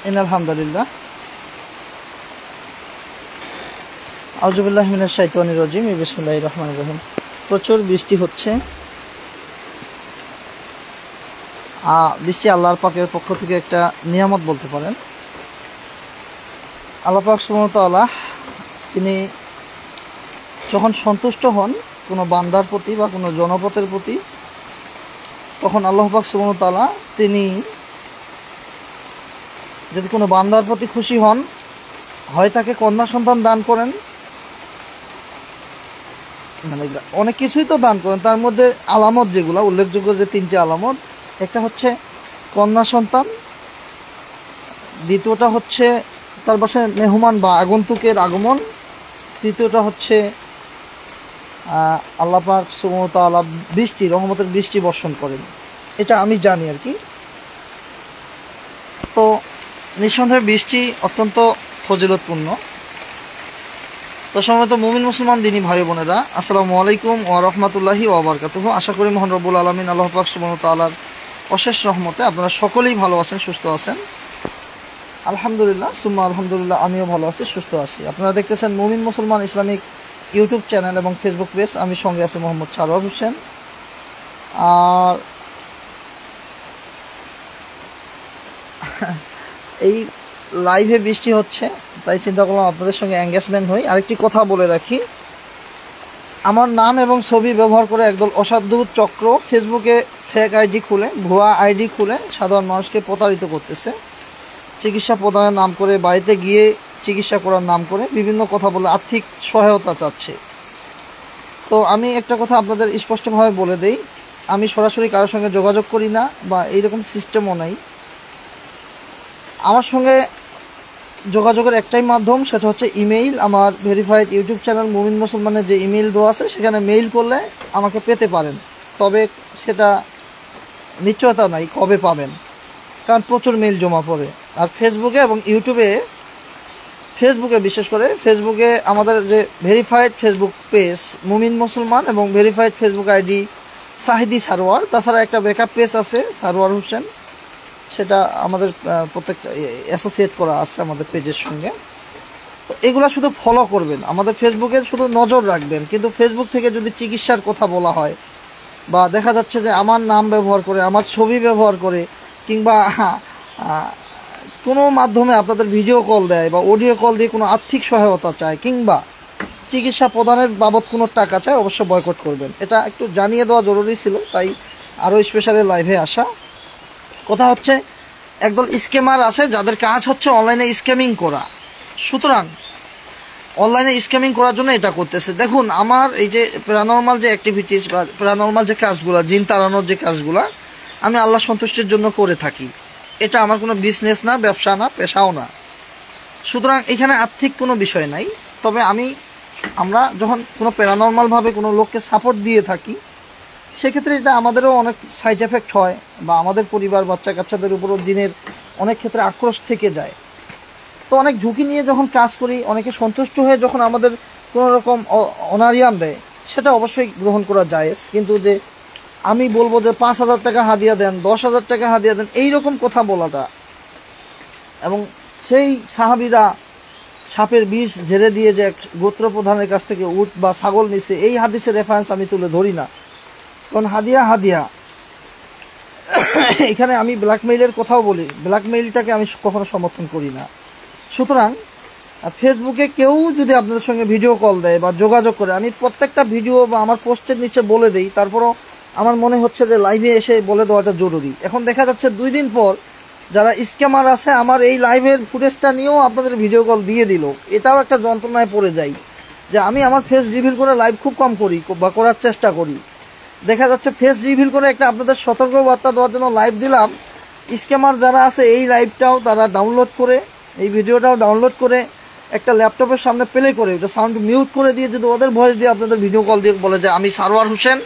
ইন্নাল হামদুলিল্লাহ আউযু বিল্লাহি মিনাশ শাইতানির রাজিম বিসমিল্লাহির রহমানির রহিম। প্রচুর বৃষ্টি হচ্ছে। বৃষ্টি আল্লাহর পাকের পক্ষ থেকে একটা নিয়ামত বলতে পারেন। আল্লাহ পাক সুবহানাহু ওয়া তাআলা তিনি যখন সন্তুষ্ট হন কোনো বান্দার প্রতি বা কোনো জনপদের প্রতি, তখন আল্লাহ পাক সুবহানাহু ওয়া তাআলা তিনি যদি কোনো বান্দার প্রতি খুশি হন, হয় তাকে কন্যা সন্তান দান করেন, মানে অনেক কিছুই তো দান করেন। তার মধ্যে আলামত যেগুলো উল্লেখযোগ্য যে তিনটি আলামত, একটা হচ্ছে কন্যা সন্তান, দ্বিতীয়টা হচ্ছে তার বাসায় মেহমান বা আগন্তুকের আগমন, তৃতীয়টা হচ্ছে আল্লাহ পাক সুবহানাহু ওয়া তাআলা বৃষ্টি, রহমতের বৃষ্টি বর্ষণ করেন। এটা আমি জানি আর কি। তো নিঃসন্দেহে বৃষ্টি অত্যন্ত ফজিলতপূর্ণ। তো সম্মানিত মুমিন মুসলমান দিনী ভাই বোনেরা, আসসালামু আলাইকুম ওয়া রাহমাতুল্লাহি ওয়া বারাকাতুহু। আশা করি মহান রব্বুল আলামিন আল্লাহ পাক সুবহানাহু ওয়া তাআলার অশেষ রহমতে আপনারা সকলেই ভালো আছেন, সুস্থ আছেন। আলহামদুলিল্লাহ, সুম্মা আলহামদুলিল্লাহ, আমিও ভালো আছি, সুস্থ আছি। আপনারা দেখতেছেন মুমিন মুসলমান ইসলামিক ইউটিউব চ্যানেল এবং ফেসবুক পেজ। আমি সঙ্গে আছি মোহাম্মদ সারোয়ার হোসেন। আর এই লাইভে বৃষ্টি হচ্ছে, তাই চিন্তা করলাম আপনাদের সঙ্গে এঙ্গেজমেন্ট হই। আরেকটি কথা বলে রাখি, আমার নাম এবং ছবি ব্যবহার করে একদল অসাধু চক্র ফেসবুকে ফেক আইডি খুলে, ভুয়া আইডি খুলে সাধারণ মানুষকে প্রতারিত করতেছে। চিকিৎসা প্রদানের নাম করে, বাড়িতে গিয়ে চিকিৎসা করার নাম করে বিভিন্ন কথা বলে আর্থিক সহায়তা চাচ্ছে। তো আমি একটা কথা আপনাদের স্পষ্টভাবে বলে দেই, আমি সরাসরি কারোর সঙ্গে যোগাযোগ করি না বা এইরকম সিস্টেমও নাই। আমার সঙ্গে যোগাযোগের একটাই মাধ্যম, সেটা হচ্ছে ইমেইল। আমার ভেরিফাইড ইউটিউব চ্যানেল মুমিন মুসলমানের যে ইমেইল দেওয়া আছে, সেখানে মেইল করলে আমাকে পেতে পারেন। তবে সেটা নিশ্চয়তা নাই কবে পাবেন, কারণ প্রচুর মেইল জমা পড়ে। আর ফেসবুকে এবং ইউটিউবে, ফেসবুকে বিশেষ করে ফেসবুকে আমাদের যে ভেরিফাইড ফেসবুক পেজ মুমিন মুসলমান এবং verified Facebook ID Sahidi Sarwar, তাছাড়া একটা ব্যাকআপ পেজ আছে সারোয়ার হোসেন, সেটা আমাদের প্রত্যেকটা অ্যাসোসিয়েট করা আছে আমাদের পেজের সঙ্গে। তো এগুলো শুধু ফলো করবেন, আমাদের ফেসবুকে শুধু নজর রাখবেন। কিন্তু ফেসবুক থেকে যদি চিকিৎসার কথা বলা হয় বা দেখা যাচ্ছে যে আমার নাম ব্যবহার করে, আমার ছবি ব্যবহার করে, কিংবা কোনো মাধ্যমে আপনাদের ভিডিও কল দেয় বা অডিও কল দিয়ে কোনো আর্থিক সহায়তা চায় কিংবা চিকিৎসা প্রদানের বাবদ কোনো টাকা চায়, অবশ্যই বয়কট করবেন। এটা একটু জানিয়ে দেওয়া জরুরি ছিল, তাই আরও স্পেশালি লাইভে আসা। কথা হচ্ছে একদল স্ক্যামার আছে যাদের কাজ হচ্ছে অনলাইনে স্ক্যামিং করা। সুতরাং অনলাইনে স্ক্যামিং করার জন্য এটা করতেছে। দেখুন, আমার এই যে প্যারানরমাল যে অ্যাক্টিভিটিস বা প্যারানরমাল যে কাজগুলো, জিন তাড়ানোর যে কাজগুলো, আমি আল্লাহ সন্তুষ্টির জন্য করে থাকি। এটা আমার কোনো বিজনেস না, ব্যবসা না, পেশাও না। সুতরাং এখানে আর্থিক কোনো বিষয় নাই। তবে আমরা যখন কোনো প্যারানরমালভাবে কোনো লোককে সাপোর্ট দিয়ে থাকি, সেক্ষেত্রে এটা আমাদেরও অনেক সাইড এফেক্ট হয় বা আমাদের পরিবার, বাচ্চা কাচ্চাদের উপরও জিনের অনেক ক্ষেত্রে আক্রোশ থেকে যায়। তো অনেক ঝুঁকি নিয়ে যখন কাজ করি, অনেকে সন্তুষ্ট হয়ে যখন আমাদের কোনো রকম অনারিয়াম দেয়, সেটা অবশ্যই গ্রহণ করা জায়েজ। কিন্তু যে আমি বলবো যে 5,000 টাকা হাদিয়া দেন, 10,000 টাকা হাদিয়া দেন, এইরকম কথা বলাটা, এবং সেই সাহাবীরা সাপের বিষ ঝেড়ে দিয়ে যে গোত্র প্রধানের কাছ থেকে উট বা ছাগল নিছে, এই হাদিসের রেফারেন্স আমি তুলে ধরি না। কারণ হাদিয়া এখানে আমি ব্ল্যাকমেইলের কথাও বলি, ব্ল্যাকমেইলটাকে আমি কখনো সমর্থন করি না। সুতরাং ফেসবুকে কেউ যদি আপনাদের সঙ্গে ভিডিও কল দেয় বা যোগাযোগ করে, আমি প্রত্যেকটা ভিডিও বা আমার পোস্টের নিচে বলে দেই, তারপরও আমার মনে হচ্ছে যে লাইভে এসে বলে দেওয়াটা জরুরি। এখন দেখা যাচ্ছে 2 দিন পর যারা স্ক্যামার আছে আমার এই লাইভের ফুটেজটা নিয়েও আপনাদের ভিডিও কল দিয়ে দিল। এটাও একটা যন্ত্রণায় পড়ে যাই যে আমি আমার ফেস রিভিল করে লাইভ খুব কম করি বা করার চেষ্টা করি। দেখা যাচ্ছে ফেস রিভিল করে একটা আপনাদের সতর্ক বার্তা দেওয়ার জন্য লাইভ দিলাম, স্ক্যামার যারা আছে এই লাইভটাও তারা ডাউনলোড করে, এই ভিডিওটাও ডাউনলোড করে একটা ল্যাপটপের সামনে প্লে করে ওটা সাউন্ড মিউট করে দিয়ে যদি ওদের ভয়েস দিয়ে আপনাদের ভিডিও কল দিয়ে বলে যে আমি সারোয়ার হোসেন,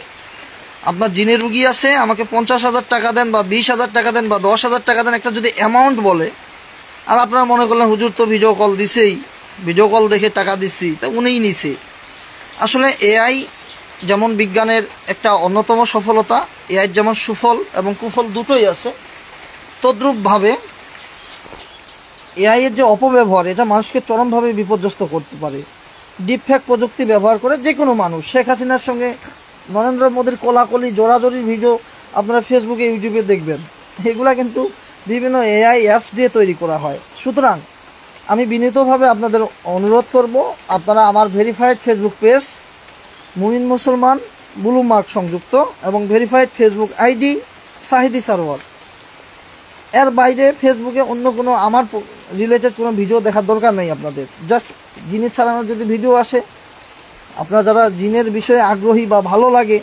আপনার জিনের রুগী আছে, আমাকে 50,000 টাকা দেন বা 20,000 টাকা দেন বা 10,000 টাকা দেন, একটা যদি অ্যামাউন্ট বলে, আর আপনারা মনে করলেন হুজুর তো ভিডিও কল দিছেই, ভিডিও কল দেখে টাকা দিচ্ছি, তা উনিই নিছে। আসলে এআই যেমন বিজ্ঞানের একটা অন্যতম সফলতা, এআই যেমন সুফল এবং কুফল দুটোই আছে, তদ্রূপভাবে এআই এর যে অপব্যবহার, এটা মানুষকে চরমভাবে বিপর্যস্ত করতে পারে। ডিপফেক প্রযুক্তি ব্যবহার করে যে কোনো মানুষ, শেখ হাসিনার সঙ্গে নরেন্দ্র মোদীর কোলাকুলি জোরাজোরির ভিডিও আপনারা ফেসবুকে ইউটিউবে দেখবেন, এগুলা কিন্তু বিভিন্ন এআই অ্যাপস দিয়ে তৈরি করা হয়। সুতরাং আমি বিনীতভাবে আপনাদের অনুরোধ করব, আপনারা আমার ভেরিফাইড ফেসবুক পেজ মুমিন মুসলমান ব্লু মার্ক সংযুক্ত এবং verified Facebook ID Sahidi Sarwar, এর বাইরে ফেসবুকে অন্য কোনো আমার রিলেটেড কোনো ভিডিও দেখার দরকার নেই আপনাদের। জাস্ট জিনের ছাড়ানোর যদি ভিডিও আসে, আপনারা যারা জিনের বিষয়ে আগ্রহী বা ভালো লাগে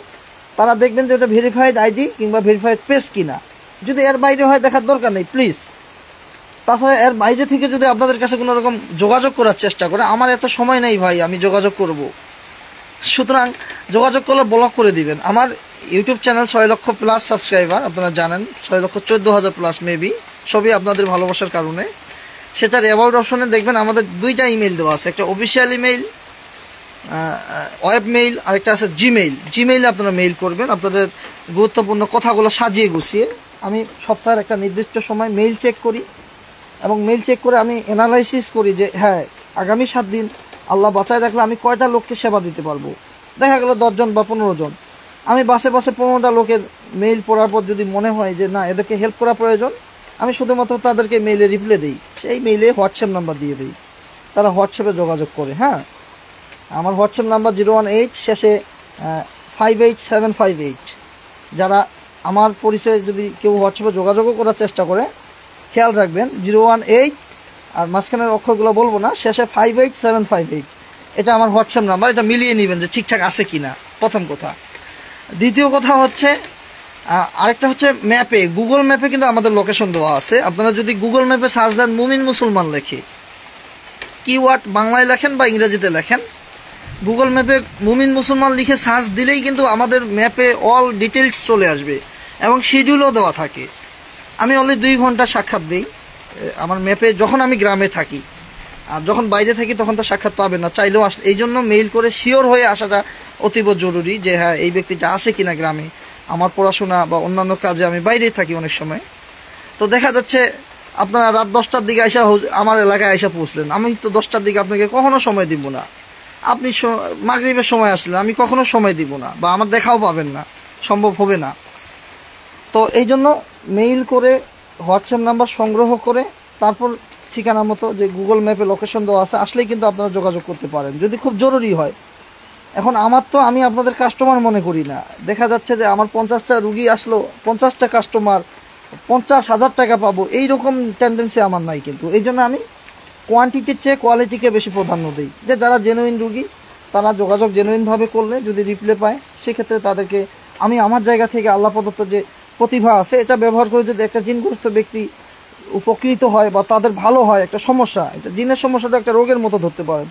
তারা দেখবেন যে ওটা ভেরিফাইড আইডি কিংবা ভেরিফাইড পেজ কিনা। যদি এর বাইরে হয় দেখার দরকার নেই প্লিজ। তাছাড়া এর বাইরে থেকে যদি আপনাদের কাছে কোনো রকম যোগাযোগ করার চেষ্টা করে, আমার এত সময় নেই ভাই আমি যোগাযোগ করব, সুতরাং যোগাযোগ করলে ব্লক করে দিবেন। আমার ইউটিউব চ্যানেল 6 লক্ষ প্লাস সাবস্ক্রাইবার, আপনারা জানেন 6,14,000 প্লাস মেবি, সবই আপনাদের ভালোবাসার কারণে। সেটার অ্যাবাউট অপশনে দেখবেন আমাদের 2টা ইমেল দেওয়া আছে, একটা অফিসিয়াল ইমেইল ওয়েব মেইল, আরেকটা আছে জিমেইলে আপনারা মেইল করবেন আপনাদের গুরুত্বপূর্ণ কথাগুলো সাজিয়ে গুছিয়ে। আমি সপ্তাহের একটা নির্দিষ্ট সময় মেইল চেক করি এবং মেইল চেক করে আমি অ্যানালাইসিস করি যে হ্যাঁ আগামী 7 দিন আল্লাহ বাঁচায় রাখলে আমি কয়টা লোককে সেবা দিতে পারবো। দেখা গেল 10 জন বা 15 জন, আমি বাসে 15টা লোকের মেইল পড়ার পর যদি মনে হয় যে না এদেরকে হেল্প করা প্রয়োজন, আমি শুধুমাত্র তাদেরকে মেইলে রিপ্লাই দিই, সেই মেইলে হোয়াটসঅ্যাপ নাম্বার দিয়ে দিই, তারা হোয়াটসঅ্যাপে যোগাযোগ করে। হ্যাঁ, আমার হোয়াটসঅ্যাপ নাম্বার 018 শেষে 58758। যারা আমার পরিচয় যদি কেউ হোয়াটসঅ্যাপে যোগাযোগও করার চেষ্টা করে, খেয়াল রাখবেন 018 আর মাঝখানের অক্ষরগুলো বলবো না, শেষে 58758, এটা আমার হোয়াটসঅ্যাপ নাম্বার। এটা মিলিয়ে নেবেন যে ঠিকঠাক আছে কিনা, প্রথম কথা। দ্বিতীয় কথা হচ্ছে আরেকটা হচ্ছে ম্যাপে, গুগল ম্যাপে কিন্তু আমাদের লোকেশন দেওয়া আছে। আপনারা যদি গুগল ম্যাপে সার্চ দেন মুমিন মুসলমান লেখে, কিওয়ার্ড বাংলায় লেখেন বা ইংরেজিতে লেখেন, গুগল ম্যাপে মুমিন মুসলমান লিখে সার্চ দিলেই কিন্তু আমাদের ম্যাপে অল ডিটেলস চলে আসবে এবং শিডিউলও দেওয়া থাকে। আমি অনলি 2 ঘন্টা সাক্ষাৎ দিই আমার ম্যাপে, যখন আমি গ্রামে থাকি। আর যখন বাইরে থাকি তখন তো সাক্ষাৎ পাবেন না, চাইলেও এই জন্য মেইল করে শিওর হয়ে আসাটা অতীব জরুরি যে হ্যাঁ এই ব্যক্তিটা আছে কিনা গ্রামে। আমার পড়াশোনা বা অন্যান্য কাজে আমি বাইরেই থাকি অনেক সময়। তো দেখা যাচ্ছে আপনারা রাত 10টার দিকে আইসা আমার এলাকায় আইসা পৌঁছলেন, আমি তো 10টার দিকে আপনাকে কখনো সময় দিব না। আপনি মাগরিবের সময় আসলেন, আমি কখনো সময় দিব না বা আমার দেখাও পাবেন না, সম্ভব হবে না। তো এই জন্য মেইল করে হোয়াটসঅ্যাপ নাম্বার সংগ্রহ করে তারপর ঠিকানা মতো যে গুগল ম্যাপে লোকেশন দেওয়া আছে আসলেই কিন্তু আপনারা যোগাযোগ করতে পারেন যদি খুব জরুরি হয়। এখন আমি আপনাদের কাস্টমার মনে করি না। দেখা যাচ্ছে যে আমার 50টা রুগী আসলো, 50টা কাস্টমার, 50,000 টাকা পাবো, এইরকম টেন্ডেন্সি আমার নাই। কিন্তু এই জন্য আমি কোয়ান্টিটির চেয়ে কোয়ালিটিকে বেশি প্রাধান্য দিই। যে যারা জেনুইন রুগী তারা যোগাযোগ জেনুইনভাবে করলে যদি রিপ্লাই পায়, সেক্ষেত্রে তাদেরকে আমি আমার জায়গা থেকে আল্লাহ প্রদত্ত যে প্রতিভা আছে এটা ব্যবহার করে যদি একটা জিনগ্রস্ত ব্যক্তি উপকৃত হয় বা তাদের ভালো হয়, একটা সমস্যা, এটা জিনের সমস্যাটা একটা রোগের মতো ধরতে পারেন,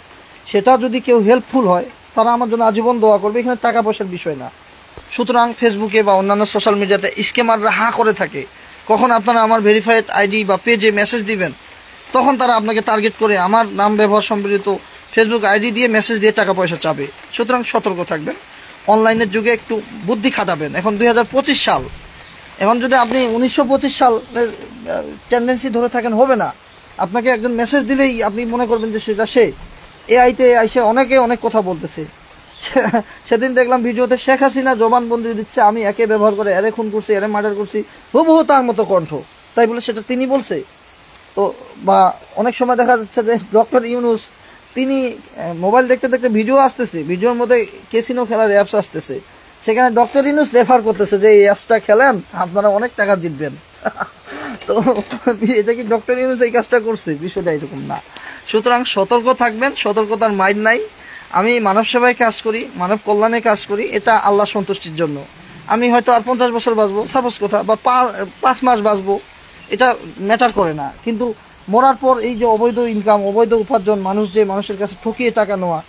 সেটা যদি কেউ হেল্পফুল হয় তারা আমার জন্য আজীবন দোয়া করবে। এখানে টাকা পয়সার বিষয় না। সুতরাং ফেসবুকে বা অন্যান্য সোশ্যাল মিডিয়াতে স্ক্যামাররা হা করে থাকে, কখন আপনারা আমার ভেরিফাইড আইডি বা পেজে মেসেজ দিবেন তখন তারা আপনাকে টার্গেট করে আমার নাম ব্যবহার সম্বলিত ফেসবুক আইডি দিয়ে মেসেজ দিয়ে টাকা পয়সা চাবে। সুতরাং সতর্ক থাকবেন, অনলাইনের যুগে একটু বুদ্ধি খাটাবেন। এখন 2025 সাল, এখন যদি আপনি 1925 সালের টেন্ডেন্সি ধরে থাকেন হবে না। আপনাকে একজন মেসেজ দিলেই আপনি মনে করবেন যে সেটা সে। এআইতে আইসে অনেকে অনেক কথা বলতেছে। সেদিন দেখলাম ভিডিওতে শেখ হাসিনা জবানবন্দি দিচ্ছে, আমি একে ব্যবহার করে এরে খুন করছি, এরে মার্ডার করছি, হুবহু তার মতো কণ্ঠ, তাই বলে সেটা তিনি বলছে। তো বা অনেক সময় দেখা যাচ্ছে যে ডক্টর ইউনুস তিনি মোবাইল দেখতে দেখতে ভিডিও আসতেছে, ভিডিওর মধ্যে ক্যাসিনো খেলার অ্যাপস আসতেছে, সেখানে ডক্টর ইউনুস রেফার করতেছে যে এই অ্যাপসটা খেলেন আপনারা অনেক টাকা জিতবেন। তো এটা কি ডক্টর ইউনুস এই কাজটা করছে? বিষয়টা এরকম না। সুতরাং সতর্ক থাকবেন, সতর্কতার মাইন্ড নাই। আমি মানব সেবায় কাজ করি, মানব কল্যাণে কাজ করি, এটা আল্লাহ সন্তুষ্টির জন্য। আমি হয়তো আর 50 বছর বাঁচবো, সাপোজ কথা, বা 5 মাস বাঁচবো, এটা ম্যাটার করে না। কিন্তু মরার পর এই যে অবৈধ ইনকাম, অবৈধ উপার্জন, মানুষ যে মানুষের কাছে ঠকিয়ে টাকা নেওয়া,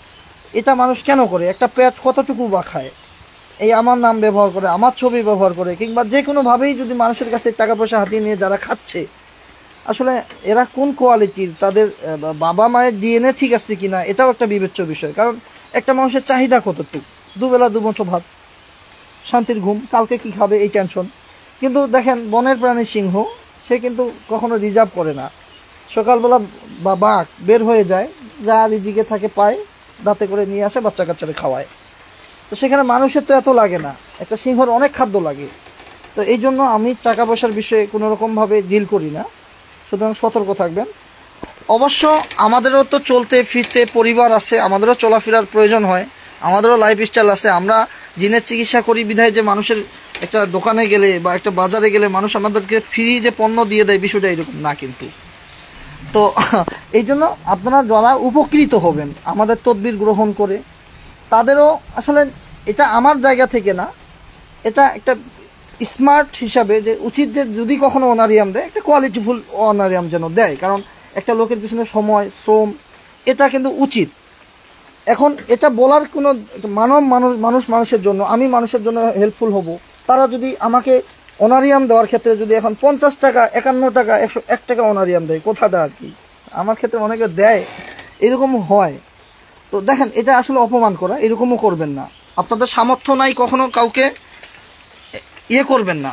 এটা মানুষ কেন করে? একটা পেট কতটুকু বা খায়? এই আমার নাম ব্যবহার করে, আমার ছবি ব্যবহার করে, কিংবা যে কোনোভাবেই যদি মানুষের কাছে টাকা পয়সা হাতিয়ে নিয়ে যারা খাচ্ছে, আসলে এরা কোন কোয়ালিটির, তাদের বাবা মায়ের ডিএনএ ঠিক আছে কিনা, এটাও একটা বিবেচ্য বিষয়। কারণ একটা মানুষের চাহিদা কতটুকু, দুবেলা দুমুঠো ভাত, শান্তির ঘুম, কালকে কি খাবে এই টেনশন। কিন্তু দেখেন বনের প্রাণী সিংহ, সে কিন্তু কখনো রিজার্ভ করে না, সকালবেলা বা বাঘ বের হয়ে যায়, যা রিজিকে থাকে পায়, দাঁতে করে নিয়ে আসে, বাচ্চা কাচ্চারে খাওয়ায়। তো সেখানে মানুষের তো এত লাগে না, একটা সিংহর অনেক খাদ্য লাগে। তো এই জন্য আমি টাকা পয়সার বিষয়ে কোনো রকমভাবে ডিল করি না, সুতরাং সতর্ক থাকবেন। অবশ্য আমাদেরও তো চলতে ফিরতে পরিবার আছে, আমাদেরও চলাফেরার প্রয়োজন হয়, আমাদেরও লাইফ স্টাইল আছে। আমরা জিনের চিকিৎসা করি বিধায় যে মানুষের একটা দোকানে গেলে বা একটা বাজারে গেলে মানুষ আমাদেরকে ফ্রি যে পণ্য দিয়ে দেয়, বিষয়টা এরকম না কিন্তু। তো এই জন্য আপনারা যারা উপকৃত হবেন আমাদের তদবির গ্রহণ করে, তাদেরও আসলে এটা আমার জায়গা থেকে না, এটা একটা স্মার্ট হিসাবে যে উচিত যে যদি কখনো অনারিয়াম দেয়, একটা কোয়ালিটিফুল অনারিয়াম যেন দেয়। কারণ একটা লোকের পিছনে সময় শ্রম এটা কিন্তু উচিত। এখন এটা বলার কোনো মানুষের জন্য, আমি মানুষের জন্য হেল্পফুল হব। তারা যদি আমাকে অনারিয়াম দেওয়ার ক্ষেত্রে যদি এখন 50 টাকা, 51 টাকা, 101 টাকা অনারিয়াম দেয়, কথাটা আর কি, আমার ক্ষেত্রে অনেকে দেয়, এরকম হয়। তো দেখেন, এটা আসলে অপমান করা, এরকমও করবেন না। আপনাদের সামর্থ্য নাই, কখনো কাউকে ইয়ে করবেন না,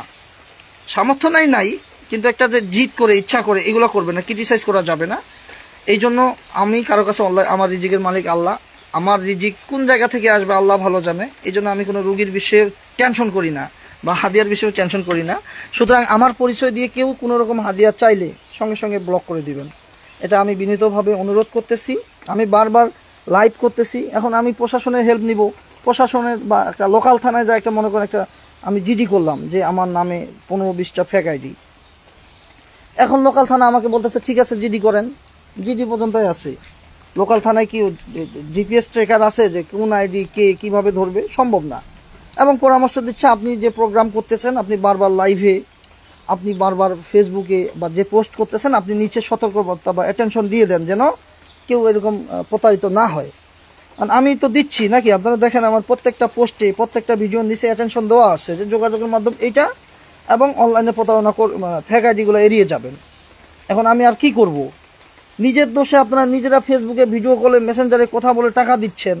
সামর্থ্য নাই কিন্তু একটা যে জিদ করে ইচ্ছা করে এগুলো করবেন না, ক্রিটিসাইজ করা যাবে না। এই জন্য আমি কারো কাছে আমার রিজিকের মালিক আল্লাহ, আমার রিজিক কোন জায়গা থেকে আসবে আল্লাহ ভালো জানে। এই জন্য আমি কোনো রুগীর বিষয়ে টেনশন করি না বা হাদিয়ার বিষয়ে টেনশন করি না। সুতরাং আমার পরিচয় দিয়ে কেউ কোনো রকম হাদিয়া চাইলে সঙ্গে সঙ্গে ব্লক করে দিবেন, এটা আমি বিনীতভাবে অনুরোধ করতেছি। আমি বারবার লাইভ করতেছি। এখন আমি প্রশাসনের হেল্প নিব, প্রশাসনের বা একটা লোকাল থানায় যা একটা মনে করেন একটা আমি জিডি করলাম যে আমার নামে 15-20টা ফেক আইডি। এখন লোকাল থানা আমাকে বলতেছে ঠিক আছে জিডি করেন, জিডি পর্যন্তই আছে। লোকাল থানায় কি জিপিএস ট্রেকার আছে যে কোন আইডি কে কিভাবে ধরবে? সম্ভব না। এবং পরামর্শ দিচ্ছে আপনি যে প্রোগ্রাম করতেছেন, আপনি বারবার লাইভে, আপনি বারবার ফেসবুকে বা যে পোস্ট করতেছেন, আপনি নিচে সতর্কবার্তা বা অ্যাটেনশন দিয়ে দেন যেন কেউ এরকম প্রতারিত না হয়। কারণ আমি তো দিচ্ছি নাকি, আপনারা দেখেন আমার প্রত্যেকটা পোস্টে, প্রত্যেকটা ভিডিওর নিচে অ্যাটেনশন দেওয়া আছে যে যোগাযোগের মাধ্যম এইটা, এবং অনলাইনে প্রতারণা ফেক আইডিগুলো এড়িয়ে যাবেন। এখন আমি আর কি করব? নিজের দোষে আপনারা নিজেরা ফেসবুকে ভিডিও কলে, মেসেঞ্জারে কথা বলে টাকা দিচ্ছেন,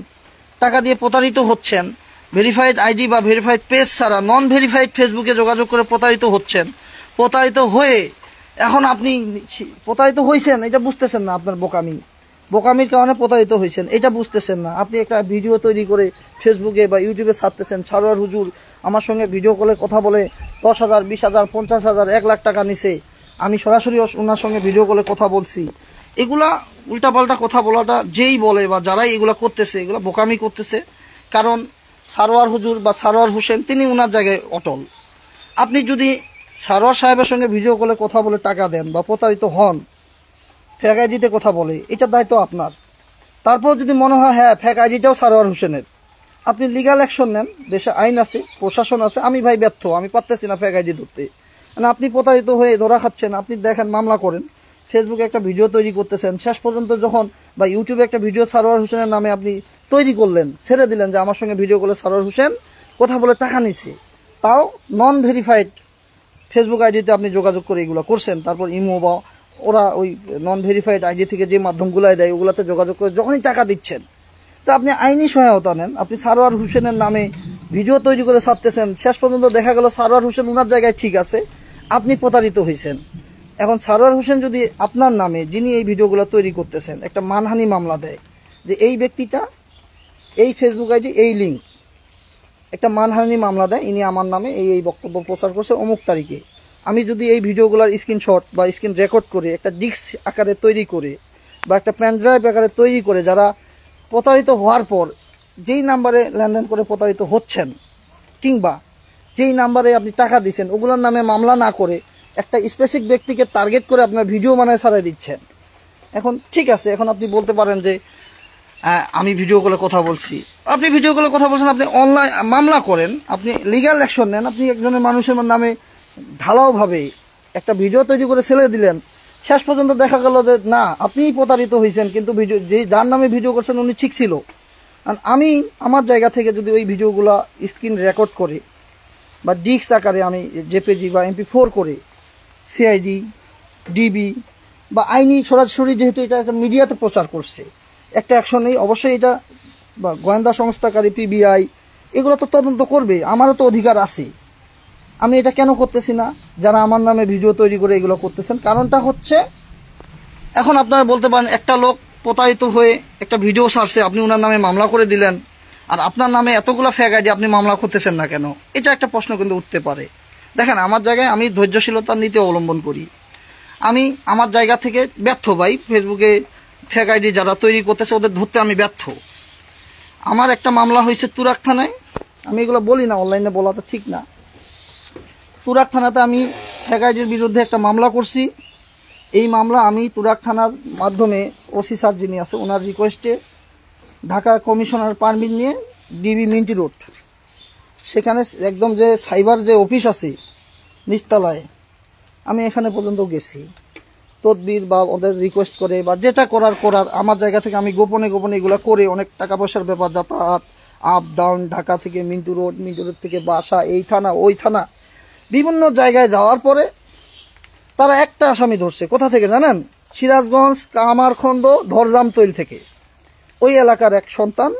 টাকা দিয়ে প্রতারিত হচ্ছেন। ভেরিফাইড আইডি বা ভেরিফাইড পেজ ছাড়া নন ভেরিফাইড ফেসবুকে যোগাযোগ করে প্রতারিত হচ্ছেন। প্রতারিত হয়ে এখন আপনি প্রতারিত হয়েছেন এটা বুঝতেছেন না, আপনার বোকামির কারণে প্রতারিত হয়েছেন এটা বুঝতেছেন না। আপনি একটা ভিডিও তৈরি করে ফেসবুকে বা ইউটিউবে ছাড়তেছেন, সারোয়ার হুজুর আমার সঙ্গে ভিডিও কলে কথা বলে 10,000, 20,000, 50,000, 1 লাখ টাকা নিছে, আমি সরাসরি ওনার সঙ্গে ভিডিও কলে কথা বলছি। এগুলা উল্টাপাল্টা কথা বলাটা যেই বলে বা যারাই এগুলা করতেছে, এগুলা বোকামি করতেছে। কারণ সারোয়ার হুজুর বা সারোয়ার হোসেন তিনি ওনার জায়গায় অটল। আপনি যদি সারোয়ার সাহেবের সঙ্গে ভিডিও কলে কথা বলে টাকা দেন বা প্রতারিত হন, ফেক আইডিতে কথা বলে, এটার দায়িত্ব আপনার। তারপর যদি মনে হয় হ্যাঁ ফেক আইডিটাও সারোয়ার হোসেনের, আপনি লিগাল অ্যাকশন নেন, দেশে আইন আছে, প্রশাসন আছে। আমি ভাই ব্যর্থ, আমি পারতেছি না ফেক আইডি ধরতে। মানে আপনি প্রতারিত হয়ে ধরা খাচ্ছেন, আপনি দেখেন মামলা করেন, ফেসবুকে একটা ভিডিও তৈরি করতেছেন, শেষ পর্যন্ত যখন বা ইউটিউবে একটা ভিডিও সারোয়ার হোসেনের নামে আপনি তৈরি করলেন, ছেড়ে দিলেন যে আমার সঙ্গে ভিডিও করলে সারোয়ার হোসেন কথা বলে টাকা নিছে, তাও নন ভেরিফাইড ফেসবুক আইডিতে আপনি যোগাযোগ করে এগুলো করছেন। তারপর ইমো বা ওরা ওই নন ভেরিফাইড আইডি থেকে যে মাধ্যমগুলাই দেয় ওগুলাতে যোগাযোগ করে যখনই টাকা দিচ্ছেন, তা আপনি আইনি সহায়তা নেন। আপনি সারোয়ার হোসেনের নামে ভিডিও তৈরি করে ছাড়তেছেন, শেষ পর্যন্ত দেখা গেল সারোয়ার হোসেন ওনার জায়গায় ঠিক আছে, আপনি প্রতারিত হয়েছেন। এখন সারোয়ার হোসেন যদি আপনার নামে, যিনি এই ভিডিওগুলো তৈরি করতেছেন, একটা মানহানি মামলা দেয় যে এই ব্যক্তিটা এই ফেসবুক আইডি এই লিঙ্ক, একটা মানহানি মামলা দেয়, ইনি আমার নামে এই বক্তব্য প্রচার করছে অমুক তারিখে, আমি যদি এই ভিডিওগুলোর স্ক্রিনশট বা স্ক্রিন রেকর্ড করে একটা ডিস্ক আকারে তৈরি করে বা একটা প্যানড্রাইভ আকারে তৈরি করে, যারা প্রতারিত হওয়ার পর যেই নাম্বারে লেনদেন করে প্রতারিত হচ্ছেন কিংবা যেই নাম্বারে আপনি টাকা দিচ্ছেন ওগুলোর নামে মামলা না করে একটা স্পেসিফিক ব্যক্তিকে টার্গেট করে আপনার ভিডিও বানায় ছাড়াই দিচ্ছেন। এখন ঠিক আছে, এখন আপনি বলতে পারেন যে আমি ভিডিও কলে কথা বলছি, আপনি ভিডিও কলে কথা বলছেন, আপনি অনলাইন মামলা করেন, আপনি লিগ্যাল অ্যাকশন নেন। আপনি একজনের মানুষের নামে ঢালাওভাবে একটা ভিডিও তৈরি করে ছেড়ে দিলেন, শেষ পর্যন্ত দেখা গেল যে না আপনিই প্রতারিত হয়েছেন, কিন্তু ভিডিও যার নামে ভিডিও করছেন উনি ঠিক ছিল। আর আমি আমার জায়গা থেকে যদি ওই ভিডিওগুলো স্ক্রিন রেকর্ড করে বা ডিস্ক আকারে আমি জেপিজি বা MP4 করে সিআইডি, ডিবি বা আইনি সরাসরি, যেহেতু এটা একটা মিডিয়াতে প্রচার করছে, একটা অ্যাকশন নেই, অবশ্যই এটা বা গোয়েন্দা সংস্থাকারী PBI এগুলো তো তদন্ত করবে, আমারও তো অধিকার আছে। আমি এটা কেন করতেছি না? যারা আমার নামে ভিডিও তৈরি করে এগুলো করতেছেন, কারণটা হচ্ছে এখন আপনারা বলতে পারেন একটা লোক প্রতারিত হয়ে একটা ভিডিও ছাড়ছে, আপনি ওনার নামে মামলা করে দিলেন, আর আপনার নামে এতগুলো ফেক আইডি, আপনি মামলা করতেছেন না কেন? এটা একটা প্রশ্ন কিন্তু উঠতে পারে। দেখেন, আমার জায়গায় আমি ধৈর্যশীলতার নীতি অবলম্বন করি। আমি আমার জায়গা থেকে ব্যর্থ ভাই। ফেসবুকে ফেক আইডি যারা তৈরি করতেছে ওদের ধরতে আমি ব্যর্থ। আমার একটা মামলা হয়েছে তুরাগ থানায়, আমি এগুলো বলি না, অনলাইনে বলা তো ঠিক না। তুরাগ থানাতে আমি ফেক আইডির বিরুদ্ধে একটা মামলা করছি। এই মামলা আমি তুরাগ থানার মাধ্যমে ওসি স্যার যিনি আছে ওনার রিকোয়েস্টে ঢাকা কমিশনার পারমিট নিয়ে ডিবি মিন্টি রোড, সেখানে একদম যে সাইবার যে অফিস আছে নিচতলায়, আমি এখানে পর্যন্ত গেছি তদবির বা ওদের রিকোয়েস্ট করে বা যেটা করার আমার জায়গা থেকে আমি গোপনে এগুলো করে অনেক টাকা পয়সার ব্যাপার, যাতায়াত আপ ডাউন, ঢাকা থেকে মিন্টু রোড থেকে বাসা, এই থানা ওই থানা, বিভিন্ন জায়গায় যাওয়ার পরে তারা একটা আসামি ধরছে। কোথা থেকে জানেন? সিরাজগঞ্জ কামারখন্দ ধরজামতৈল থেকে। ওই এলাকার এক সন্তান,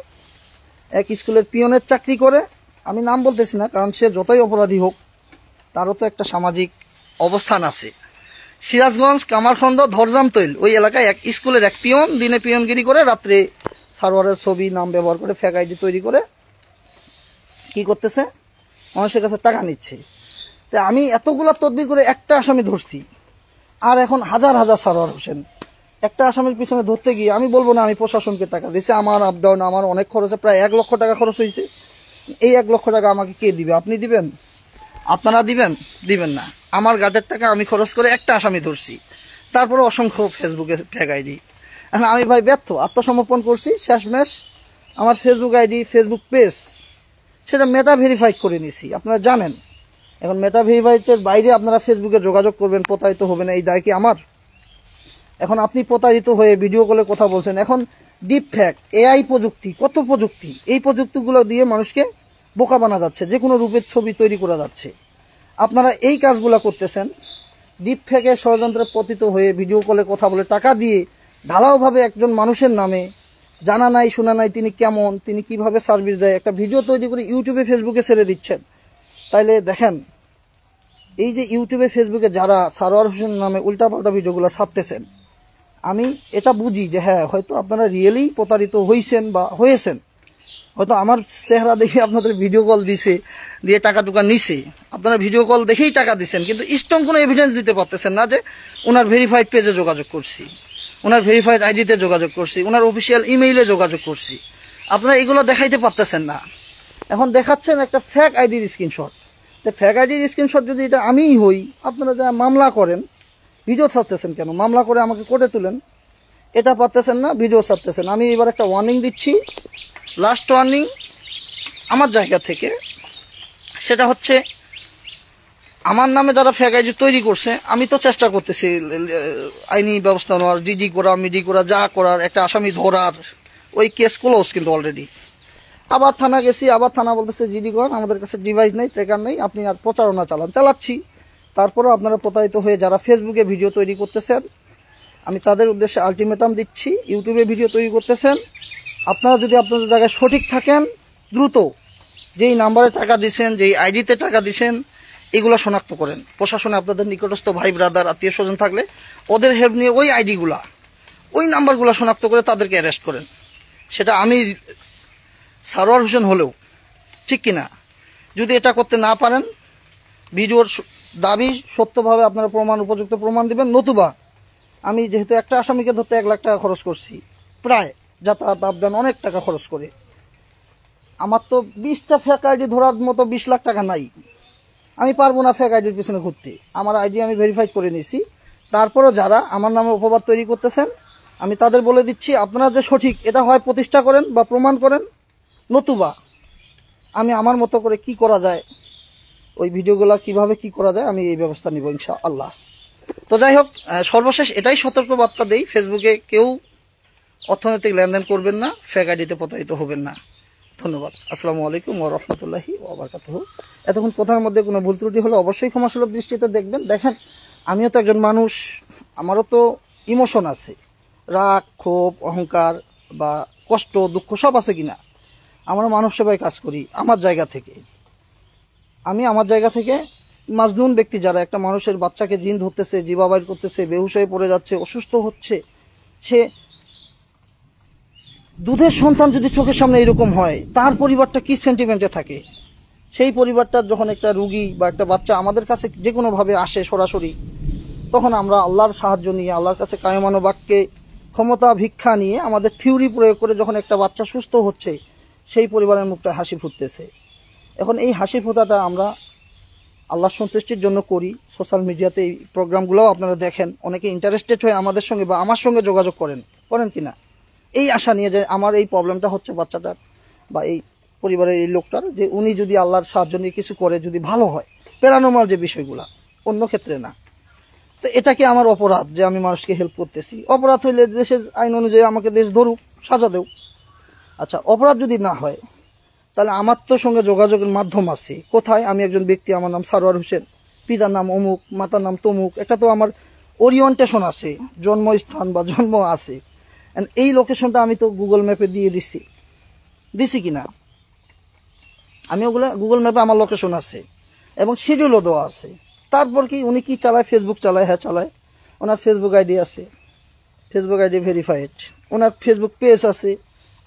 এক স্কুলের পিয়নের চাকরি করে। আমি নাম বলতেছি না, কারণ সে যতই অপরাধী হোক তারও তো একটা সামাজিক অবস্থান আছে। সিরাজগঞ্জ কামারখন্দ ধরজামতৈল ওই এলাকায় এক স্কুলের এক পিয়ন, দিনে পিয়নগিরি করে, রাত্রে সার্ভারের ছবি নাম ব্যবহার করে ফেক আইডি তৈরি করে কি করতেছে, মানুষের কাছে টাকা নিচ্ছে। তো আমি এতগুলা তদবির করে একটা আসামি ধরছি, আর এখন হাজার হাজার সারোয়ার হোসেন। একটা আসামির পিছনে ধরতে গিয়ে আমি বলবো না আমি প্রশাসনকে টাকা দিয়েছি, আমার আপ ডাউন, আমার অনেক খরচে, প্রায় 1 লক্ষ টাকা খরচ হয়েছে। এই 1 লক্ষ টাকা আমাকে কে দিবে? আপনি দিবেন? আপনারা দিবেন না। আমার গার্ডের টাকা আমি খরচ করে একটা আসামি ধরছি, তারপরে অসংখ্য ফেসবুকে ফেক আইডি। এখন আমি ভাই ব্যর্থ, আত্মসমর্পণ করছি। শেষমেশ আমার ফেসবুক আইডি, ফেসবুক পেজ, সেটা মেটা ভেরিফাইড করে নিয়েছি, আপনারা জানেন। এখন মেটা ভেরিফাইডের বাইরে আপনারা ফেসবুকে যোগাযোগ করবেন, প্রতারিত হবেন, এই দায় কি আমার? এখন আপনি প্রতারিত হয়ে ভিডিও কলে কথা বলছেন। এখন ডিপ ফ্যাক, এআই প্রযুক্তি, কত প্রযুক্তি, এই প্রযুক্তিগুলো দিয়ে মানুষকে বোকা বানা যাচ্ছে, যে কোনো রূপের ছবি তৈরি করা যাচ্ছে। আপনারা এই কাজগুলো করতেছেন, ডিপ ফ্যাকে ষড়যন্ত্রে পতিত হয়ে ভিডিও কলে কথা বলে টাকা দিয়ে ঢালাওভাবে একজন মানুষের নামে, জানা নাই শোনা নাই তিনি কেমন, তিনি কিভাবে সার্ভিস দেয়, একটা ভিডিও তৈরি করে ইউটিউবে ফেসবুকে ছেড়ে দিচ্ছেন। তাইলে দেখেন, এই যে ইউটিউবে ফেসবুকে যারা সারোয়ার হোসেন নামে উল্টাপাল্টা ভিডিওগুলো ছাড়তেছেন, আমি এটা বুঝি যে হ্যাঁ, হয়তো আপনারা রিয়েলি প্রতারিত হয়েছেন বা হয়েছেন। হয়তো আমার চেহারা দেখে আপনাদের ভিডিও কল দিছে, দিয়ে টাকা টুকা নিছে, আপনারা ভিডিও কল দেখেই টাকা দিচ্ছেন, কিন্তু স্ট্রং কোনো এভিডেন্স দিতে পারতেছেন না যে ওনার ভেরিফাইড পেজে যোগাযোগ করছি, ওনার ভেরিফাইড আইডিতে যোগাযোগ করছি, ওনার অফিসিয়াল ইমেইলে যোগাযোগ করছি। আপনারা এগুলো দেখাইতে পারতেছেন না। এখন দেখাচ্ছেন একটা ফেক আইডির স্ক্রিনশট। তো ফেক আইডির স্ক্রিনশট যদি এটা আমিই হই, আপনারা যা মামলা করেন, ভিডিও ছাড়তেছেন কেন? মামলা করে আমাকে কোর্টে তুলেন, এটা পারতেছেন না, ভিডিও ছাড়তেছেন। আমি এবার একটা ওয়ার্নিং দিচ্ছি, লাস্ট ওয়ার্নিং আমার জায়গা থেকে। সেটা হচ্ছে, আমার নামে যারা ফেক আইডি তৈরি করছে, আমি তো চেষ্টা করতেছি আইনি ব্যবস্থা নেওয়ার, জিডি করা, মিডি করা, যা করার, একটা আসামি ধরার। ওই কেস ক্লোজ কিন্তু অলরেডি। আবার থানা গেছি, আবার থানা বলতেছে জিডি করেন, আমাদের কাছে ডিভাইস নেই, ট্র্যাকার নেই, আপনি আর প্রচারণা চালাচ্ছি। তারপরেও আপনারা প্রতারিত হয়ে যারা ফেসবুকে ভিডিও তৈরি করতেছেন, আমি তাদের উদ্দেশ্যে আলটিমেটাম দিচ্ছি। ইউটিউবে ভিডিও তৈরি করতেছেন, আপনারা যদি আপনাদের জায়গায় সঠিক থাকেন, দ্রুত যেই নাম্বারে টাকা দিচ্ছেন, যেই আইডিতে টাকা দিচ্ছেন, এগুলো শনাক্ত করেন। প্রশাসনে আপনাদের নিকটস্থ ভাই ব্রাদার আত্মীয় স্বজন থাকলে ওদের হেল্প নিয়ে ওই আইডিগুলা, ওই নাম্বারগুলো শনাক্ত করে তাদেরকে অ্যারেস্ট করেন। সেটা আমি সারোয়ার হোসেন হলেও, ঠিক কিনা? যদি এটা করতে না পারেন, ভিডিওর দাবি সত্যভাবে আপনারা উপযুক্ত প্রমাণ দিবেন, নতুবা আমি যেহেতু একটা আসামিকে ধরতে 1 লাখ টাকা খরচ করছি, প্রায় যাতায়াত আবদান অনেক টাকা খরচ করে, আমার তো 20টা ফেক আইডি ধরার মতো 20 লাখ টাকা নাই। আমি পারবো না ফেক আইডির পিছনে ঘুরতে। আমার আইডি আমি ভেরিফাইড করে নিয়েছি। তারপরও যারা আমার নামে অপবাদ তৈরি করতেছেন, আমি তাদের বলে দিচ্ছি, আপনারা যে সঠিক এটা হয় প্রতিষ্ঠা করেন বা প্রমাণ করেন, নতুবা আমি আমার মতো করে কি করা যায়, ওই ভিডিওগুলো কিভাবে কি করা যায়, আমি এই ব্যবস্থা নিব ইনশাআল্লাহ। তো যাই হোক, সর্বশেষ এটাই সতর্কবার্তা দেই, ফেসবুকে কেউ অর্থনৈতিক লেনদেন করবেন না, ফেক আইডিতে প্রতারিত হবেন না। ধন্যবাদ। আসসালামু আলাইকুম ওয়া রাহমাতুল্লাহি ওয়া বারাকাতুহু। এতক্ষণ কথার মধ্যে কোনো ভুল ত্রুটি হলে অবশ্যই ক্ষমাসুলভ দৃষ্টিতে দেখবেন। দেখেন, আমিও তো একজন মানুষ, আমারও তো ইমোশন আছে, রাগ, ক্ষোভ, অহংকার বা কষ্ট, দুঃখ সব আছে কিনা। আমরা মানব সেবায় কাজ করি আমার জায়গা থেকে। আমি আমার জায়গা থেকে মাজনুন ব্যক্তি যারা, একটা মানুষের বাচ্চাকে জিন ধরতেছে, জিবা বাইর করতেছে, বেহুশ হয়ে পড়ে যাচ্ছে, অসুস্থ হচ্ছে, সে দুধের সন্তান যদি চোখের সামনে এরকম হয়, তার পরিবারটা কি সেন্টিমেন্টে থাকে? সেই পরিবারটার যখন একটা রুগী বা একটা বাচ্চা আমাদের কাছে যে কোনোভাবে আসে সরাসরি, তখন আমরা আল্লাহর সাহায্য নিয়ে, আল্লাহর কাছে কায়মানো বাক্যে ক্ষমতা ভিক্ষা নিয়ে, আমাদের থিওরি প্রয়োগ করে যখন একটা বাচ্চা সুস্থ হচ্ছে, সেই পরিবারের মুখটা হাসি ফুটতেছে। এখন এই হাসি ফোটাটা আমরা আল্লাহ সন্তুষ্টির জন্য করি। সোশ্যাল মিডিয়াতে এই প্রোগ্রামগুলোও আপনারা দেখেন, অনেকে ইন্টারেস্টেড হয়ে আমাদের সঙ্গে বা আমার সঙ্গে যোগাযোগ করেন কিনা, এই আশা নিয়ে যে আমার এই প্রবলেমটা হচ্ছে বাচ্চাটার বা এই পরিবারের এই লোকটার, যে উনি যদি আল্লাহর সাহায্য নিয়ে কিছু করে যদি ভালো হয়, প্যারানর্মাল যে বিষয়গুলা, অন্য ক্ষেত্রে না। তো এটা কি আমার অপরাধ যে আমি মানুষকে হেল্প করতেছি? অপরাধ হইলে দেশের আইন অনুযায়ী আমাকে দেশ ধরুক, সাজা দেও। আচ্ছা, অপরাধ যদি না হয়, তাহলে আমার তো সঙ্গে যোগাযোগের মাধ্যম আছে। কোথায়? আমি একজন ব্যক্তি, আমার নাম সারোয়ার হোসেন, পিতার নাম অমুক, মাতার নাম তমুক, একটা তো আমার ওরিয়েন্টেশন আছে, জন্মস্থান বা জন্ম আছে। এই লোকেশনটা আমি তো গুগল ম্যাপে দিয়ে দিছি কিনা? আমি ওগুলো গুগল ম্যাপে আমার লোকেশন আছে এবং শিডিউলও দেওয়া আছে। তারপর কি উনি কি চালায়? ফেসবুক চালায়? হ্যাঁ চালায়। ওনার ফেসবুক আইডি আছে, ফেসবুক আইডি ভেরিফাইড। ওনার ফেসবুক পেজ আছে,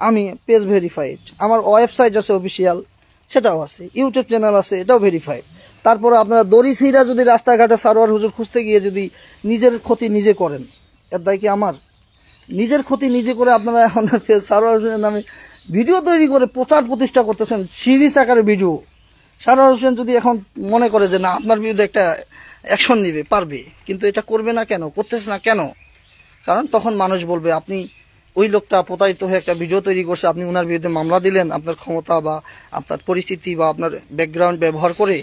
আমি পেজ ভেরিফাইড। আমার ওয়েবসাইট আছে অফিসিয়াল, সেটাও আছে। ইউটিউব চ্যানেল আছে, এটাও ভেরিফাইড। তারপরে আপনারা দড়িছিরা যদি রাস্তাঘাটে সারোয়ার হুজুর খুঁজতে গিয়ে যদি নিজের ক্ষতি নিজে করেন, এর দায় কি আমার? নিজের ক্ষতি নিজে করে আপনারা এখন সারোয়ার হোসেনের নামে ভিডিও তৈরি করে প্রচার প্রতিষ্ঠা করতেছেন, সিরিজ আকারে ভিডিও। সারোয়ার হোসেন যদি এখন মনে করে যে না, আপনার বিরুদ্ধে একটা অ্যাকশন নিবে, পারবে, কিন্তু এটা করবে না কেন, করতেছে না কেন? কারণ তখন মানুষ বলবে আপনি ওই লোকটা প্রতারিত হয়ে একটা ভিডিও তৈরি করছে, আপনি ওনার বিরুদ্ধে মামলা দিলেন, আপনার ক্ষমতা বা আপনার পরিস্থিতি বা আপনার ব্যাকগ্রাউন্ড ব্যবহার করে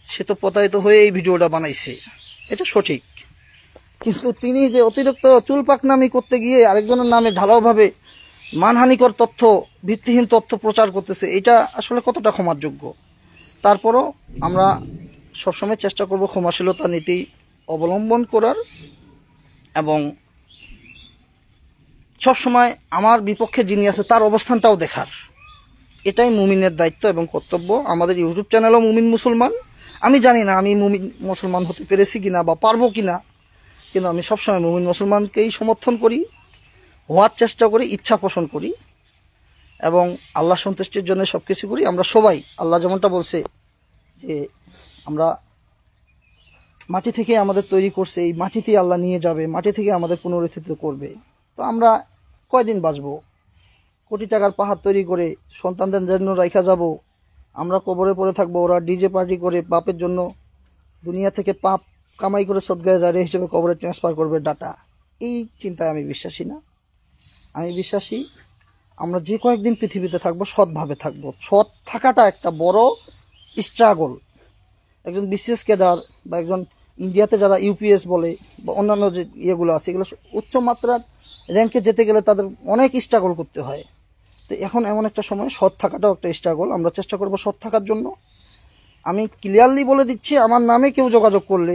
সে তো প্রতারিত হয়ে এই ভিডিওটা বানাইছে, এটা সঠিক। কিন্তু তিনি যে অতিরিক্ত চুলপাকনামি করতে গিয়ে আরেকজনের নামে ঢালাওভাবে মানহানিকর তথ্য, ভিত্তিহীন তথ্য প্রচার করতেছে, এটা আসলে কতটা ক্ষমাযোগ্য? তারপরও আমরা সবসময় চেষ্টা করব ক্ষমাশীলতা নীতি অবলম্বন করার এবং সবসময় আমার বিপক্ষে যিনি আছে তার অবস্থানটাও দেখার। এটাই মুমিনের দায়িত্ব এবং কর্তব্য। আমাদের ইউটিউব চ্যানেলও মুমিন মুসলমান। আমি জানি না আমি মুমিন মুসলমান হতে পেরেছি কিনা বা পারবো কিনা, কিন্তু আমি সবসময় মুমিন মুসলমানকেই সমর্থন করি, হওয়ার চেষ্টা করি, ইচ্ছা পোষণ করি এবং আল্লাহ সন্তুষ্টির জন্য সব কিছু করি। আমরা সবাই, আল্লাহ যেমনটা বলছে যে আমরা মাটি থেকে আমাদের তৈরি করছে, এই মাটিতেই আল্লাহ নিয়ে যাবে, মাটি থেকে আমাদের পুনরুত্থিত করবে। তো আমরা কয়দিন বাঁচবো? কোটি টাকার পাহাড় তৈরি করে সন্তানদের জন্য রাইখা যাব, আমরা কবরে পড়ে থাকবো, ওরা ডিজে পার্টি করে পাপের জন্য দুনিয়া থেকে পাপ কামাই করে সদগায়ে জারিয়া হিসেবে কবরে ট্রান্সফার করবে ডাটা। এই চিন্তায় আমি বিশ্বাসী না। আমি বিশ্বাসী আমরা যে কয়েকদিন পৃথিবীতে থাকবো সৎভাবে থাকবো। সৎ থাকাটা একটা বড় স্ট্রাগল। একজন বিসিএস ক্যাডার বা একজন ইন্ডিয়াতে যারা ইউপিএস বলে বা অন্যান্য যে ইয়েগুলো আছে, এগুলো উচ্চ মাত্রার র্যাঙ্কে যেতে গেলে তাদের অনেক স্ট্রাগল করতে হয়। তো এখন এমন একটা সময় সৎ থাকাটাও একটা স্ট্রাগল। আমরা চেষ্টা করব সৎ থাকার জন্য। আমি ক্লিয়ারলি বলে দিচ্ছি, আমার নামে কেউ যোগাযোগ করলে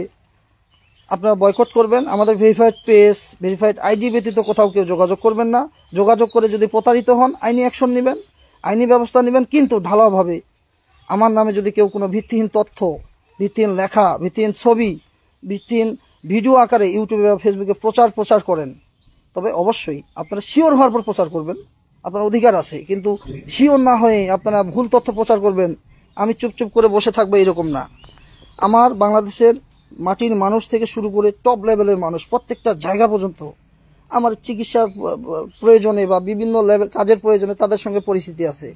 আপনারা বয়কট করবেন। আমাদের ভেরিফাইড পেজ, ভেরিফাইড আইডি ব্যতীত কোথাও কেউ যোগাযোগ করবেন না। যোগাযোগ করে যদি প্রতারিত হন, আইনি অ্যাকশন নেবেন, আইনি ব্যবস্থা নেবেন, কিন্তু ঢালাওভাবে আমার নামে যদি কেউ কোনো ভিত্তিহীন তথ্য, ভিত্তিহীন লেখা, ভিত্তিহীন ছবি, ভিত্তিহীন ভিডিও আকারে ইউটিউবে বা ফেসবুকে প্রচার করেন, তবে অবশ্যই আপনারা শিওর হওয়ার পর প্রচার করবেন, আপনার অধিকার আছে। কিন্তু শিওর না হয়ে আপনারা ভুল তথ্য প্রচার করবেন, আমি চুপচুপ করে বসে থাকবো, এরকম না। আমার বাংলাদেশের মাটির মানুষ থেকে শুরু করে টপ লেভেলের মানুষ, প্রত্যেকটা জায়গা পর্যন্ত আমার চিকিৎসার প্রয়োজনে বা বিভিন্ন লেভেল কাজের প্রয়োজনে তাদের সঙ্গে পরিস্থিতি আছে।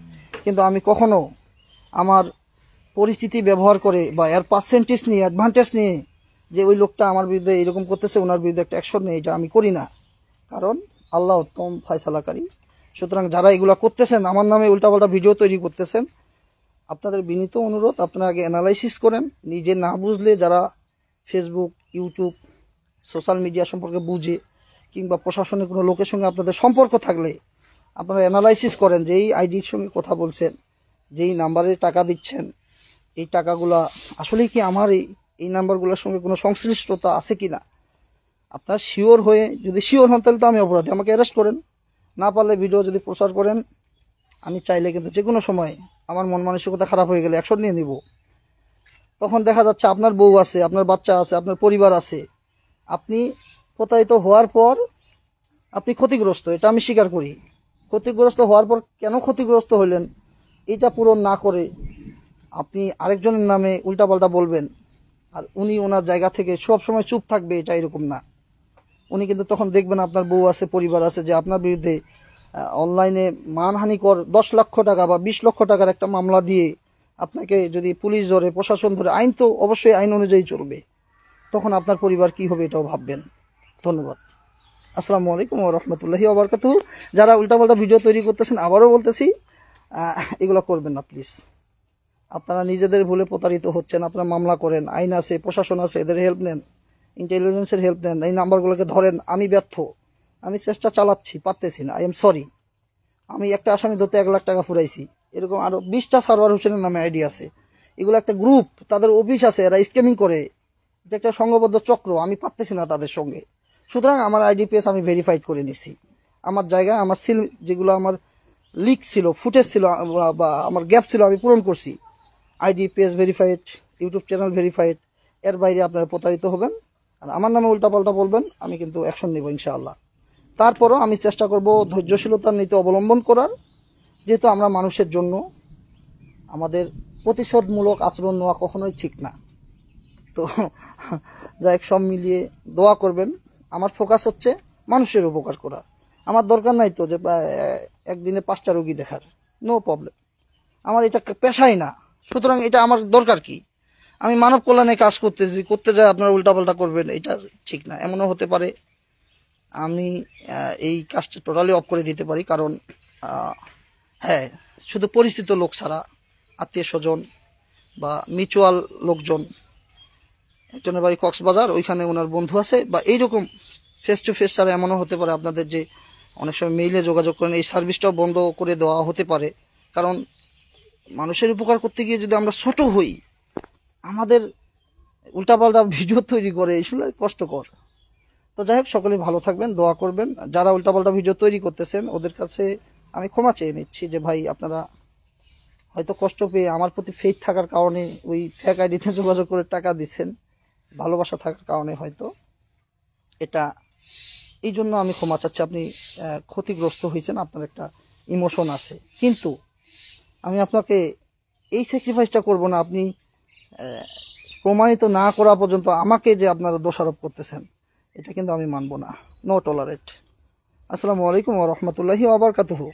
কিন্তু আমি কখনো আমার পরিস্থিতি ব্যবহার করে বা এর পার্সেন্টেজ নিয়ে, অ্যাডভান্টেজ নিয়ে যে ওই লোকটা আমার বিরুদ্ধে এরকম করতেছে, ওনার বিরুদ্ধে একটা অ্যাকশন নেই, এটা আমি করি না। কারণ আল্লাহ উত্তম ফয়সালাকারী। সুতরাং যারা এগুলা করতেছেন, আমার নামে উল্টাপাল্টা ভিডিও তৈরি করতেছেন, আপনাদের বিনীত অনুরোধ, আপনারা আগে অ্যানালাইসিস করেন। নিজে না বুঝলে, যারা ফেসবুক, ইউটিউব, সোশ্যাল মিডিয়া সম্পর্কে বুঝে কিংবা প্রশাসনের কোনো লোকের সঙ্গে আপনাদের সম্পর্ক থাকলে আপনারা অ্যানালাইসিস করেন যে এই আইডির সঙ্গে কথা বলছেন, যেই নাম্বারে টাকা দিচ্ছেন, এই টাকাগুলা আসলেই কি আমার এই নাম্বারগুলোর সঙ্গে কোনো সংশ্লিষ্টতা আছে কি না। আপনার শিওর হয়ে, যদি শিওর হন তাহলে তো আমি অপরাধী, আমাকে অ্যারেস্ট করেন। না পারলে ভিডিও যদি প্রচার করেন, আমি চাইলে কিন্তু যে কোনো সময় আমার মন মানসিকতা খারাপ হয়ে গেলে অ্যাকশন নিয়ে নিব। তখন দেখা যাচ্ছে আপনার বউ আছে, আপনার বাচ্চা আছে, আপনার পরিবার আছে, আপনি প্রতারিত হওয়ার পর আপনি ক্ষতিগ্রস্ত, এটা আমি স্বীকার করি। ক্ষতিগ্রস্ত হওয়ার পর কেন ক্ষতিগ্রস্ত হইলেন এটা পূরণ না করে আপনি আরেকজনের নামে উল্টাপাল্টা বলবেন, আর উনি ওনার জায়গা থেকে সব সময় চুপ থাকবে, এটা এরকম না। উনি কিন্তু তখন দেখবেন আপনার বউ আছে, পরিবার আছে, যে আপনার বিরুদ্ধে অনলাইনে মানহানিকর 10 লক্ষ টাকা বা 20 লক্ষ টাকার একটা মামলা দিয়ে আপনাকে যদি পুলিশ ধরে, প্রশাসন ধরে, আইন তো অবশ্যই আইন অনুযায়ী চলবে, তখন আপনার পরিবার কি হবে এটাও ভাববেন। ধন্যবাদ। আসসালামু আলাইকুম ওয়া রাহমাতুল্লাহি ওয়া বারাকাতুহু। যারা উল্টাপাল্টা ভিডিও তৈরি করতেছেন, আবারও বলতেছি, এগুলো করবেন না প্লিজ। আপনারা নিজেদের ভুলে প্রতারিত হচ্ছেন। আপনারা মামলা করেন, আইন আছে, প্রশাসন আছে, এদের হেল্প নেন, ইন্টেলিজেন্সের হেল্প নেন, এই নাম্বারগুলোকে ধরেন। আমি ব্যর্থ, আমি চেষ্টা চালাচ্ছি, পারতেছি না, আই এম সরি। আমি একটা আসামি ধরতে 1 লাখ টাকা ফুরাইছি, এরকম আরো 20টা সারওয়ার হোসেনের নামে আইডি আছে। এগুলো একটা গ্রুপ, তাদের অফিস আছে, এরা স্ক্যামিং করে, এটা একটা সংঘবদ্ধ চক্র। আমি পারতেছি না তাদের সঙ্গে। সুতরাং আমার আইডি পেজ আমি ভেরিফাইড করে নিছি। আমার জায়গায় আমার সিল যেগুলো আমার লিক ছিল, ফুটেজ ছিল বা আমার গ্যাপ ছিল, আমি পূরণ করছি। ID page verified, YouTube channel verified. এর বাইরে আপনারা প্রতারিত হবেন আর আমার নামে উল্টাপাল্টা বলবেন, আমি কিন্তু অ্যাকশন নেব ইনশাআল্লাহ। তারপরও আমি চেষ্টা করব ধৈর্যশীলতার নীতি অবলম্বন করার, যেহেতু আমরা মানুষের জন্য। আমাদের প্রতিশোধমূলক আচরণ নেওয়া কখনোই ঠিক না। তো যাই হোক, সব মিলিয়ে দোয়া করবেন। আমার ফোকাস হচ্ছে মানুষের উপকার করা। আমার দরকার নাই তো যে একদিনে 5টা রোগী দেখার, নো প্রবলেম। আমার এটা পেশাই না, সুতরাং এটা আমার দরকার কি? আমি মানব কল্যাণে কাজ করতে যাই, আপনারা উল্টাপাল্টা করবেন, এটা ঠিক না। এমনও হতে পারে আমি এই কাজটা টোটালি অফ করে দিতে পারি, কারণ হ্যাঁ, শুধু পরিচিত লোক ছাড়া, আত্মীয় স্বজন বা মিউচুয়াল লোকজন, একজনের বাড়ি কক্সবাজার, ওইখানে ওনার বন্ধু আছে, বা এইরকম ফেস টু ফেস ছাড়া এমনও হতে পারে আপনাদের যে অনেক সময় মেইলে যোগাযোগ করেন, এই সার্ভিসটাও বন্ধ করে দেওয়া হতে পারে। কারণ মানুষের উপকার করতে গিয়ে যদি আমরা ছোট হই, আমাদের উল্টাপাল্টা ভিডিও তৈরি করে, আসলে কষ্টকর। তো যাই হোক, সকলে ভালো থাকবেন, দোয়া করবেন। যারা উল্টাপাল্টা ভিডিও তৈরি করতেছেন ওদের কাছে আমি ক্ষমা চেয়ে নিচ্ছি, যে ভাই আপনারা হয়তো কষ্ট পেয়ে আমার প্রতি ফেথ থাকার কারণে ওই ফেক আইডিতে যোগাযোগ করে টাকা দিচ্ছেন, ভালোবাসা থাকার কারণে হয়তো। এটা এই জন্য আমি ক্ষমা চাচ্ছি। আপনি ক্ষতিগ্রস্ত হয়েছেন, আপনার একটা ইমোশন আছে, কিন্তু আমি আপনাকে এই স্যাক্রিফাইসটা করব না। আপনি প্রমাণিত না করা পর্যন্ত আমাকে যে আপনারা দোষারোপ করতেছেন, এটা কিন্তু আমি মানব না। No tolerate. আসসালামু আলাইকুম ওয়া রাহমাতুল্লাহি ওয়া বারাকাতুহু।